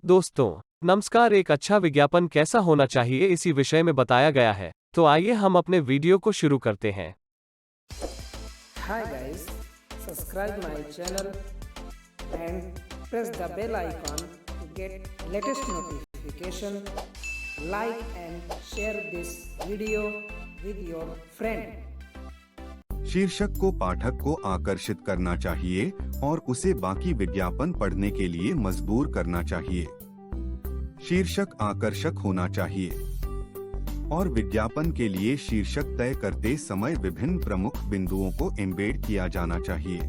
दोस्तों, नमस्कार। एक अच्छा विज्ञापन कैसा होना चाहिए इसी विषय में बताया गया है। तो आइए हम अपने वीडियो को शुरू करते हैं। Hi guys, subscribe my channel and press the bell icon to get latest notification. Like and share this video with your friend. शीर्षक को पाठक को आकर्षित करना चाहिए और उसे बाकी विज्ञापन पढ़ने के लिए मजबूर करना चाहिए। शीर्षक आकर्षक होना चाहिए और विज्ञापन के लिए शीर्षक तय करते समय विभिन्न प्रमुख बिंदुओं को एम्बेड किया जाना चाहिए।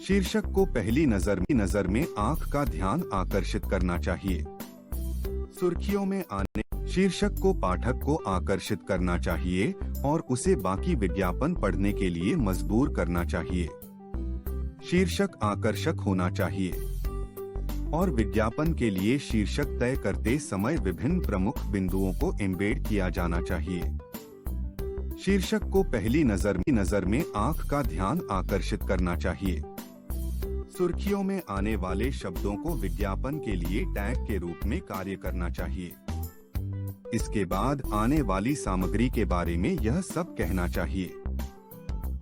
शीर्षक को पहली नजर में आंख का ध्यान आकर्षित करना चाहिए। सुर्खियों में आने शीर्षक को पाठक को आकर्षित करना चाहिए और उसे बाकी विज्ञापन पढ़ने के लिए मजबूर करना चाहिए। शीर्षक आकर्षक होना चाहिए और विज्ञापन के लिए शीर्षक तय करते समय विभिन्न प्रमुख बिंदुओं को एम्बेड किया जाना चाहिए। शीर्षक को पहली नजर में आंख का ध्यान आकर्षित करना चाहिए। सुर्खियों में आने वाले शब्दों को विज्ञापन के लिए टैग के रूप में कार्य करना चाहिए। इसके बाद आने वाली सामग्री के बारे में यह सब कहना चाहिए।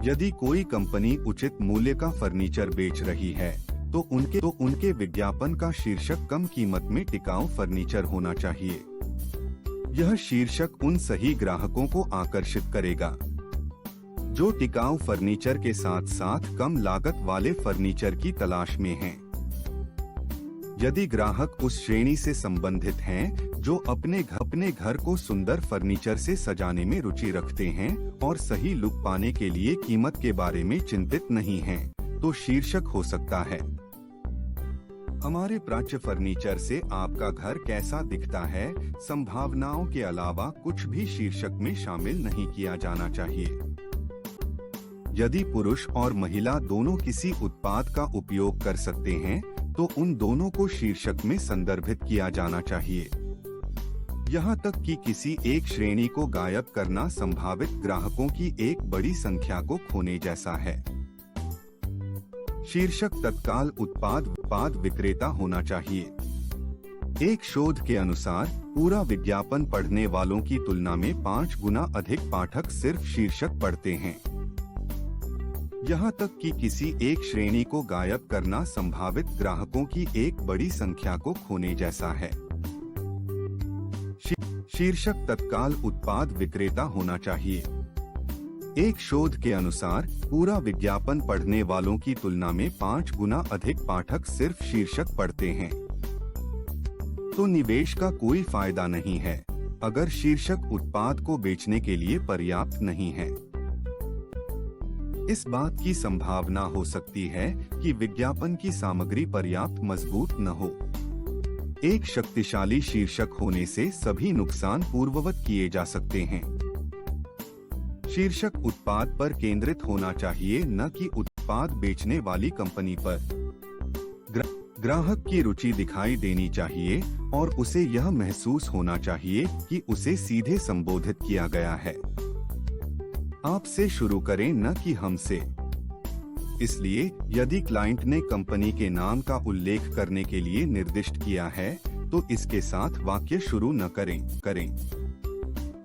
यदि कोई कंपनी उचित मूल्य का फर्नीचर बेच रही है तो उनके विज्ञापन का शीर्षक कम कीमत में टिकाऊ फर्नीचर होना चाहिए। यह शीर्षक उन सही ग्राहकों को आकर्षित करेगा जो टिकाऊ फर्नीचर के साथ साथ कम लागत वाले फर्नीचर की तलाश में हैं। यदि ग्राहक उस श्रेणी से संबंधित हैं जो अपने घर को सुंदर फर्नीचर से सजाने में रुचि रखते हैं और सही लुक पाने के लिए कीमत के बारे में चिंतित नहीं हैं, तो शीर्षक हो सकता है, हमारे प्राच्य फर्नीचर से आपका घर कैसा दिखता है। संभावनाओं के अलावा कुछ भी शीर्षक में शामिल नहीं किया जाना चाहिए। यदि पुरुष और महिला दोनों किसी उत्पाद का उपयोग कर सकते हैं तो उन दोनों को शीर्षक में संदर्भित किया जाना चाहिए। यहाँ तक कि किसी एक श्रेणी को गायब करना संभावित ग्राहकों की एक बड़ी संख्या को खोने जैसा है। शीर्षक तत्काल उत्पाद विक्रेता होना चाहिए। एक शोध के अनुसार पूरा विज्ञापन पढ़ने वालों की तुलना में 5 गुना अधिक पाठक सिर्फ शीर्षक पढ़ते हैं। यहाँ तक कि किसी एक श्रेणी को गायब करना संभावित ग्राहकों की एक बड़ी संख्या को खोने जैसा है। शीर्षक तत्काल उत्पाद विक्रेता होना चाहिए। एक शोध के अनुसार पूरा विज्ञापन पढ़ने वालों की तुलना में 5 गुना अधिक पाठक सिर्फ शीर्षक पढ़ते हैं। तो निवेश का कोई फायदा नहीं है अगर शीर्षक उत्पाद को बेचने के लिए पर्याप्त नहीं है। इस बात की संभावना हो सकती है कि विज्ञापन की सामग्री पर्याप्त मजबूत न हो। एक शक्तिशाली शीर्षक होने से सभी नुकसान पूर्ववत किए जा सकते हैं। शीर्षक उत्पाद पर केंद्रित होना चाहिए, न कि उत्पाद बेचने वाली कंपनी पर। ग्राहक की रुचि दिखाई देनी चाहिए और उसे यह महसूस होना चाहिए कि उसे सीधे संबोधित किया गया है। आपसे शुरू करें, न कि हमसे। इसलिए यदि क्लाइंट ने कंपनी के नाम का उल्लेख करने के लिए निर्दिष्ट किया है तो इसके साथ वाक्य शुरू न करें।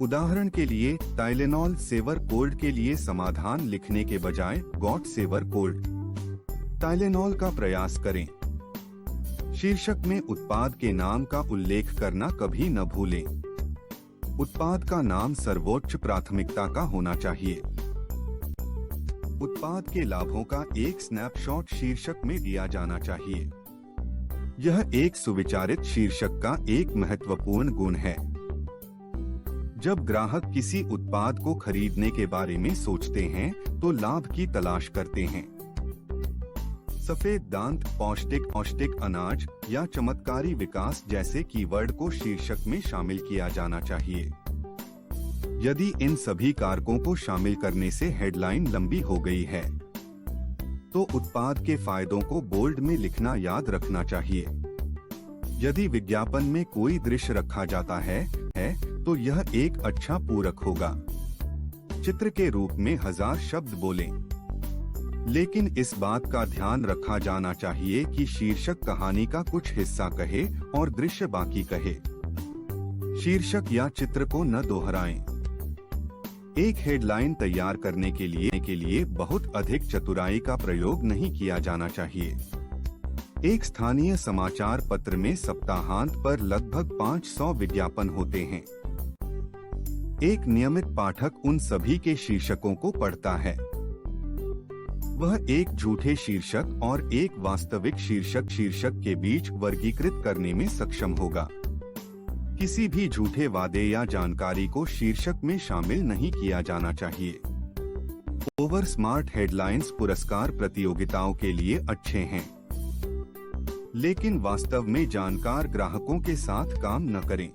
उदाहरण के लिए, टाइलेनॉल सेवर कोल्ड के लिए समाधान लिखने के बजाय गॉट सेवर कोल्ड टाइलेनॉल का प्रयास करें। शीर्षक में उत्पाद के नाम का उल्लेख करना कभी न भूलें। उत्पाद का नाम सर्वोच्च प्राथमिकता का होना चाहिए। उत्पाद के लाभों का एक स्नैपशॉट शीर्षक में दिया जाना चाहिए। यह एक सुविचारित शीर्षक का एक महत्वपूर्ण गुण है। जब ग्राहक किसी उत्पाद को खरीदने के बारे में सोचते हैं तो लाभ की तलाश करते हैं। सफेद दांत, पौष्टिक अनाज या चमत्कारी विकास जैसे कीवर्ड को शीर्षक में शामिल किया जाना चाहिए। यदि इन सभी कारकों को शामिल करने से हेडलाइन लंबी हो गई है तो उत्पाद के फायदों को बोल्ड में लिखना याद रखना चाहिए। यदि विज्ञापन में कोई दृश्य रखा जाता है तो यह एक अच्छा पूरक होगा। चित्र के रूप में 1000 शब्द बोलें। लेकिन इस बात का ध्यान रखा जाना चाहिए कि शीर्षक कहानी का कुछ हिस्सा कहे और दृश्य बाकी कहे। शीर्षक या चित्र को न दोहराएं। एक हेडलाइन तैयार करने के लिए बहुत अधिक चतुराई का प्रयोग नहीं किया जाना चाहिए। एक स्थानीय समाचार पत्र में सप्ताहांत पर लगभग 500 विज्ञापन होते हैं। एक नियमित पाठक उन सभी के शीर्षकों को पढ़ता है। वह एक झूठे शीर्षक और एक वास्तविक शीर्षक के बीच वर्गीकृत करने में सक्षम होगा। किसी भी झूठे वादे या जानकारी को शीर्षक में शामिल नहीं किया जाना चाहिए। ओवर स्मार्ट हेडलाइंस पुरस्कार प्रतियोगिताओं के लिए अच्छे हैं, लेकिन वास्तव में जानकार ग्राहकों के साथ काम न करें।